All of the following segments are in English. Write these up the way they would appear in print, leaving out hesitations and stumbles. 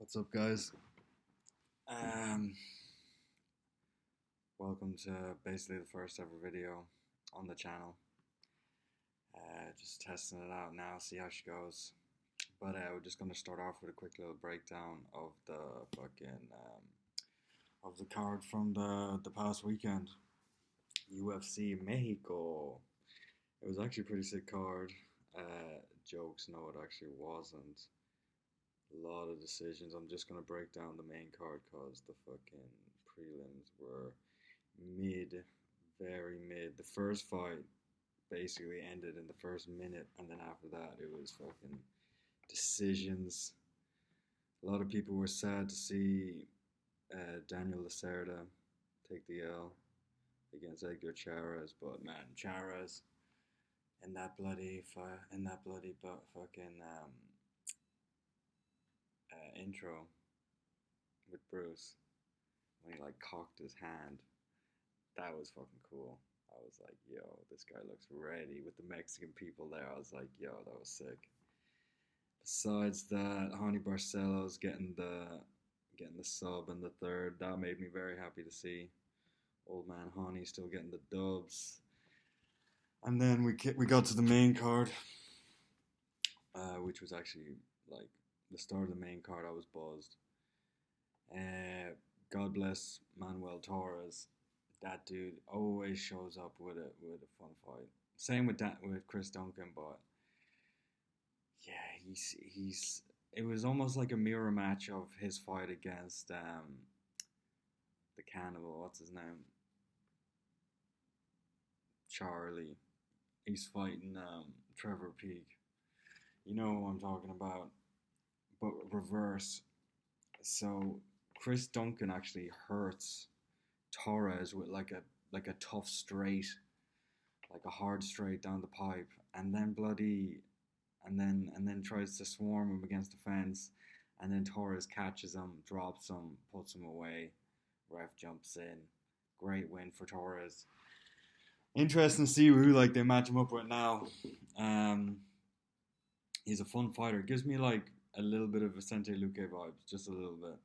What's up, guys? Um, Welcome to basically the first ever video on the channel. Just testing it out now, see how she goes. But we're just gonna start off with a quick little breakdown of the of the card from the past weekend. UFC Mexico. It was actually a pretty sick card. Jokes, no, it actually wasn't. A lot of decisions. I'm just gonna break down the main card because the fucking prelims were mid, very mid. The first fight basically ended in the first minute, and then after that, it was fucking decisions. A lot of people were sad to see Daniel Lacerda take the L against Edgar Chairez, but man, Chairez in that bloody fucking intro with Bruce when he like cocked his hand. That was fucking cool. I was like, yo, this guy looks ready with the Mexican people there. I was like, yo, that was sick. Besides that, Hani Barcelo's getting the sub in the third. That made me very happy to see. Old man Hani still getting the dubs. And then we got to the main card, which was actually like the start of the main card. I was buzzed. God bless Manuel Torres. That dude always shows up with a fun fight. Same with Chris Duncan, but yeah, he's. It was almost like a mirror match of his fight against the cannibal. What's his name? Charlie. He's fighting Trevor Peak. You know who I'm talking about, but reverse. So Chris Duncan actually hurts Torres with like a tough straight, like a hard straight down the pipe, and then tries to swarm him against the fence, and then Torres catches him, drops him, puts him away. Ref jumps in. Great win for Torres. Interesting to see who like they match him up with now. He's a fun fighter. Gives me like a little bit of Vicente Luque vibes, just a little bit.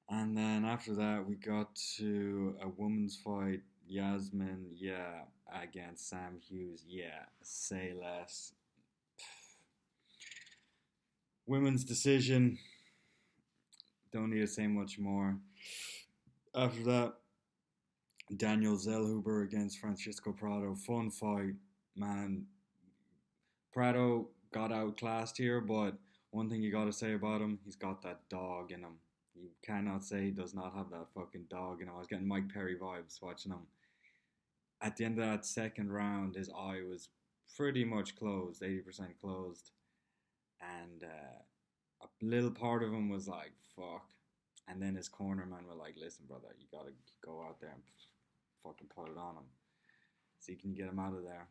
And then after that, we got to a women's fight. Yasmin, yeah, against Sam Hughes, yeah, say less. Women's decision, don't need to say much more. After that, Daniel Zellhuber against Francisco Prado, fun fight, man. Prado got outclassed here, but one thing you gotta say about him, he's got that dog in him. You cannot say he does not have that fucking dog in him. I was getting Mike Perry vibes watching him. At the end of that second round, his eye was pretty much closed, 80% closed. And a little part of him was like, fuck. And then his corner man were like, listen, brother, you gotta go out there and fucking put it on him. So you can get him out of there.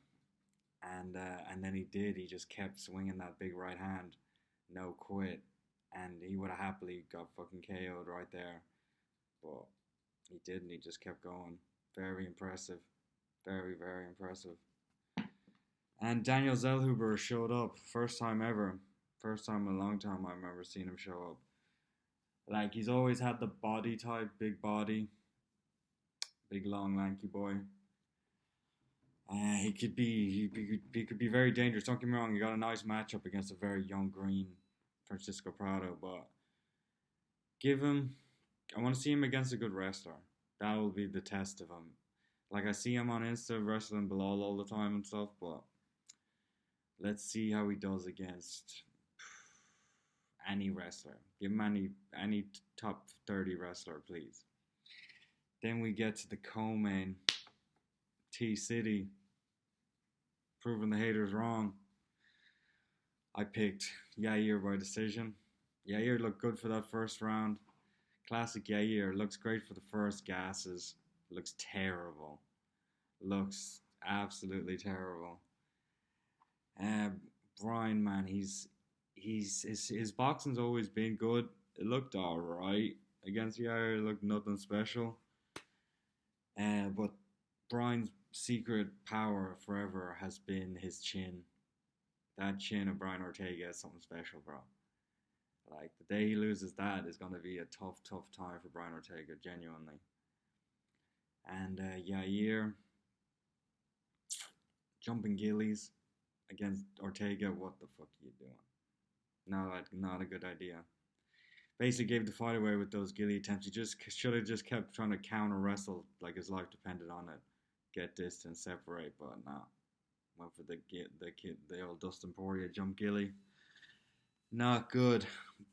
And then he did. He just kept swinging that big right hand. No quit. And he would have happily got fucking KO'd right there. But he didn't. He just kept going. Very impressive. Very, very impressive. And Daniel Zellhuber showed up. First time ever. First time in a long time I remember seeing him show up. Like, he's always had the body type. Big body. Big, long, lanky boy. He could be very dangerous. Don't get me wrong. He got a nice matchup against a very young green Francisco Prado, but I want to see him against a good wrestler. That will be the test of him. Like, I see him on Insta wrestling Bilal all the time and stuff, but let's see how he does against any wrestler. Give him any top 30 wrestler, please. Then we get to the co-main, T-City, proving the haters wrong. I picked Yair by decision. Yair looked good for that first round. Classic Yair. Looks great for the first gasses. Looks terrible. Looks absolutely terrible. Brian, man, his boxing's always been good. It looked alright against Yair. It looked nothing special. But Brian's secret power forever has been his chin. That chin of Brian Ortega is something special, bro. Like the day he loses that is gonna be a tough, tough time for Brian Ortega, genuinely. And Yair jumping gillies against Ortega. What the fuck are you doing? Not a good idea. Basically gave the fight away with those gilly attempts. He just should have just kept trying to counter wrestle like his life depended on it. Get distance, separate, but nah. Went for the old Dustin Poirier jump gilly. Not good.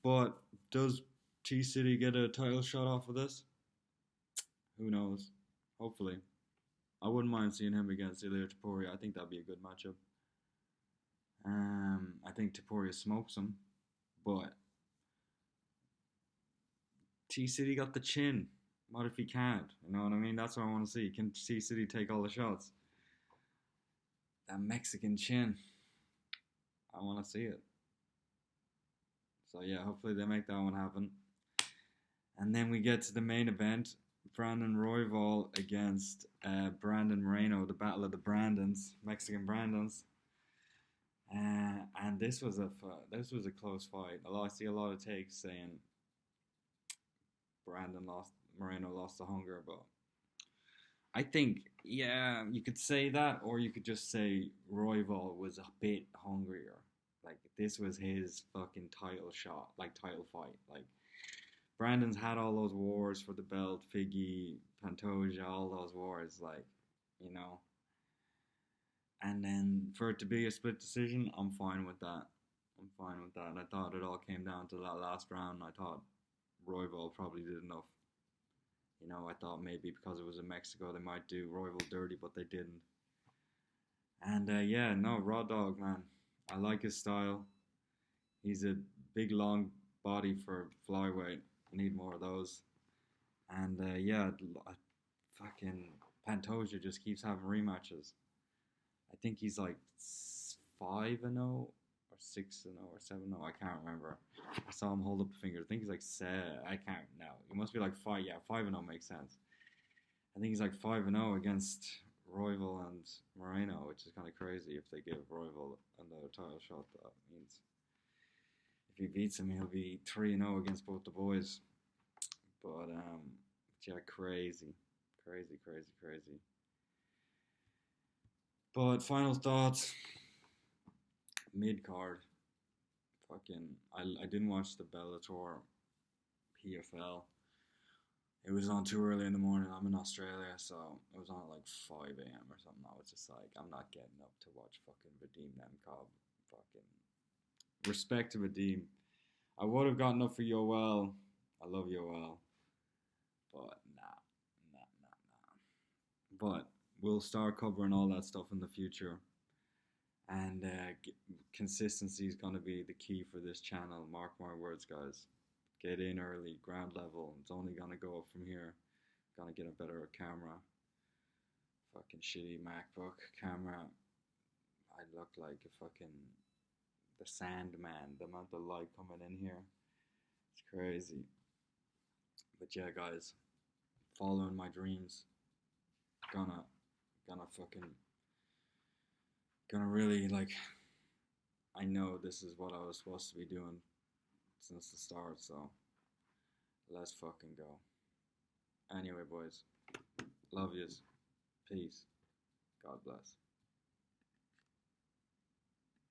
But does T City get a title shot off of this? Who knows? Hopefully. I wouldn't mind seeing him against Ilir Topuria. I think that'd be a good matchup. I think Topuria smokes him, but T City got the chin. What if he can't? You know what I mean? That's what I want to see. Can T City take all the shots? That Mexican chin. I want to see it. So yeah, hopefully they make that one happen. And then we get to the main event. Brandon Royval against Brandon Moreno, the battle of the Brandons, Mexican Brandons. And this was a close fight. I see a lot of takes saying Moreno lost the hunger, but I think, yeah, you could say that, or you could just say Royval was a bit hungrier. Like, this was his fucking title shot, like, title fight. Like, Brandon's had all those wars for the belt, Figgy, Pantoja, all those wars, like, you know. And then for it to be a split decision, I'm fine with that. I'm fine with that. And I thought it all came down to that last round. I thought Royval probably did enough. You know, I thought maybe because it was in Mexico, they might do Royval dirty, but they didn't. And yeah, no, Raw Dog, man. I like his style. He's a big, long body for flyweight. I need more of those. And yeah, fucking Pantoja just keeps having rematches. I think he's like 5-0 or 6-0 or 7-0. I can't remember. I saw him hold up a finger. I think he's like I can't now. It must be like 5. Yeah, 5-0 makes sense. I think he's like 5-0 against Royval and Moreno, which is kind of crazy. If they give Royval another title shot, that means if he beats him, he'll be 3-0 against both the boys. But yeah, crazy. But final thoughts, mid card. Fucking, I didn't watch the Bellator PFL. It was on too early in the morning. I'm in Australia, so it was on at like 5 a.m. or something. I was just like, I'm not getting up to watch fucking Vadim Nemkov. Fucking respect to Vadim. I would have gotten up for Yoel. I love Yoel. But nah. But we'll start covering all that stuff in the future. And consistency is going to be the key for this channel. Mark my words, guys. Get in early, ground level. It's only going to go up from here. Gonna get a better camera. Fucking shitty MacBook camera. I look like a fucking the Sandman. The amount of light coming in here. It's crazy. But yeah, guys. Following my dreams. Gonna really, like, I know this is what I was supposed to be doing since the start, so let's fucking go. Anyway, boys, love yous. Peace. God bless.